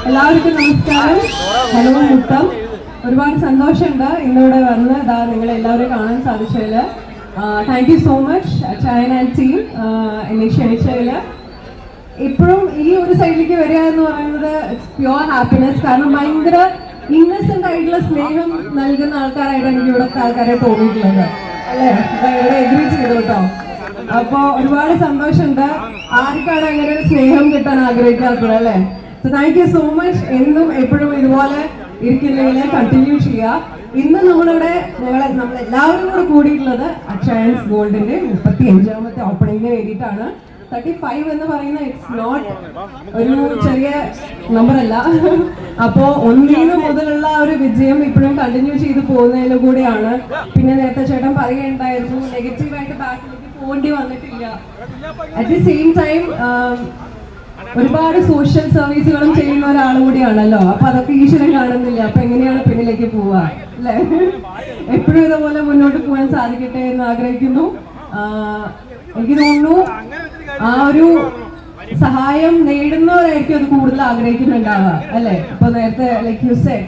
എല്ലാവർക്കും നമസ്കാരം. ഹലോ മുത്തം. ഒരുപാട് സന്തോഷമുണ്ട് ഇന്നിവിടെ വന്ന് നിങ്ങൾ എല്ലാവരെയും കാണാൻ സാധിച്ചതിൽ. Thank you so much China and team എന്നെ ക്ഷണിച്ചതിൽ. ഇപ്പോഴും ഈ ഒരു സൈഡിലേക്ക് വരിക എന്ന് പറയുന്നത് ഇറ്റ്സ് പ്യുവർ ഹാപ്പിനെസ്. കാരണം ഭയങ്കര ഇന്നസെന്റ് ആയിട്ടുള്ള സ്നേഹം നൽകുന്ന ആൾക്കാരായിട്ട് എനിക്ക് ഇവിടുത്തെ ആൾക്കാരെ തോന്നിയിട്ടുള്ളത് അല്ലേ? ഇവിടെ എഗ്രി ചെയ്തു കേട്ടോ. അപ്പോൾ ഒരുപാട് സന്തോഷമുണ്ട്. ആർക്കാണ് അങ്ങനെ ഒരു സ്നേഹം കിട്ടാൻ ആഗ്രഹിക്കാത്തത് അല്ലേ? So thank you so much. എന്നും എപ്പോഴും ഇതുപോലെ ഇരിക്കുന്നതിനെ കണ്ടിന്യൂ ചെയ്യുക. ഇന്ന് നമ്മളിവിടെ നമ്മളെല്ലാവരും കൂടെ കൂടിയിട്ടുള്ളത് അക്ഷയൻസ് ഗോൾഡിന്റെ 35ാമത്തെ ഓപ്പണിംഗിന് വേണ്ടിയിട്ടാണ്. 35 എന്ന് പറയുന്ന ഇറ്റ്സ് നോട്ട് ഒരു ചെറിയ നമ്പർ അല്ല. അപ്പോൾ 1 മുതലുള്ള ഒരു വിജയം ഇപ്പോഴും കണ്ടിന്യൂ ചെയ്ത് പോകുന്നതിലും കൂടെയാണ്. പിന്നെ നേരത്തെ ചേട്ടൻ പറയുകയുണ്ടായിരുന്നു നെഗറ്റീവായിട്ട് ബാക്കിലേക്ക് പോകേണ്ടി വന്നിട്ടില്ല. അറ്റ് ദി സെയിം ടൈം ഒരുപാട് സോഷ്യൽ സർവീസുകളും ചെയ്യുന്ന ഒരാൾ കൂടിയാണല്ലോ. അപ്പൊ അതൊക്കെ ഈശ്വരൻ കാണുന്നില്ല. അപ്പൊ എങ്ങനെയാണ് പിന്നിലേക്ക് പോവുക അല്ലേ? എപ്പോഴും ഇതുപോലെ മുന്നോട്ട് പോകാൻ സാധിക്കട്ടെ എന്ന് ആഗ്രഹിക്കുന്നു. എനിക്ക് തോന്നുന്നു ആ ഒരു സഹായം നേടുന്നവരായിരിക്കും അത് കൂടുതൽ ആഗ്രഹിക്കുന്നുണ്ടാവുക അല്ലെ? ഇപ്പൊ നേരത്തെ ലൈക്ക് യു സെ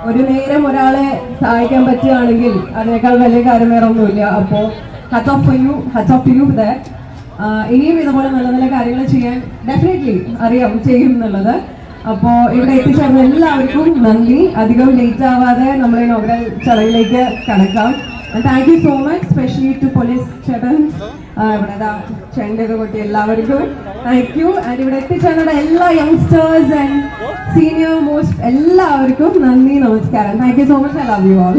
ഒരു നേരം ഒരാളെ സഹായിക്കാൻ പറ്റുകയാണെങ്കിൽ അതിനേക്കാൾ വലിയ കാര്യം വേറെ ഒന്നുമില്ല. അപ്പോ hats of to you that. ഇനിയും ഇതുപോലെ നല്ല നല്ല കാര്യങ്ങൾ ചെയ്യാൻ ഡെഫിനറ്റ്ലി അറിയാം ചെയ്യും എന്നുള്ളത്. അപ്പോൾ ഇവിടെ എത്തിച്ചേർന്ന എല്ലാവർക്കും നന്ദി. അധികം ലേറ്റ് ആവാതെ നമ്മളെ ഇനോഗ്രൽ ചടങ്ങിലേക്ക് കടക്കാം. Thank you so much specially to police ചേട്ടൻ, ഇവിടെ ചെണ്ടൊക്കെ കൊട്ടി എല്ലാവർക്കും താങ്ക് യു. ആൻഡ് ഇവിടെ എത്തിച്ചേർന്ന എല്ലാ യങ്സ്റ്റേഴ്സ് ആൻഡ് സീനിയർ മോസ്റ്റ് എല്ലാവർക്കും നന്ദി, നമസ്കാരം. Thank you so much. I love you all.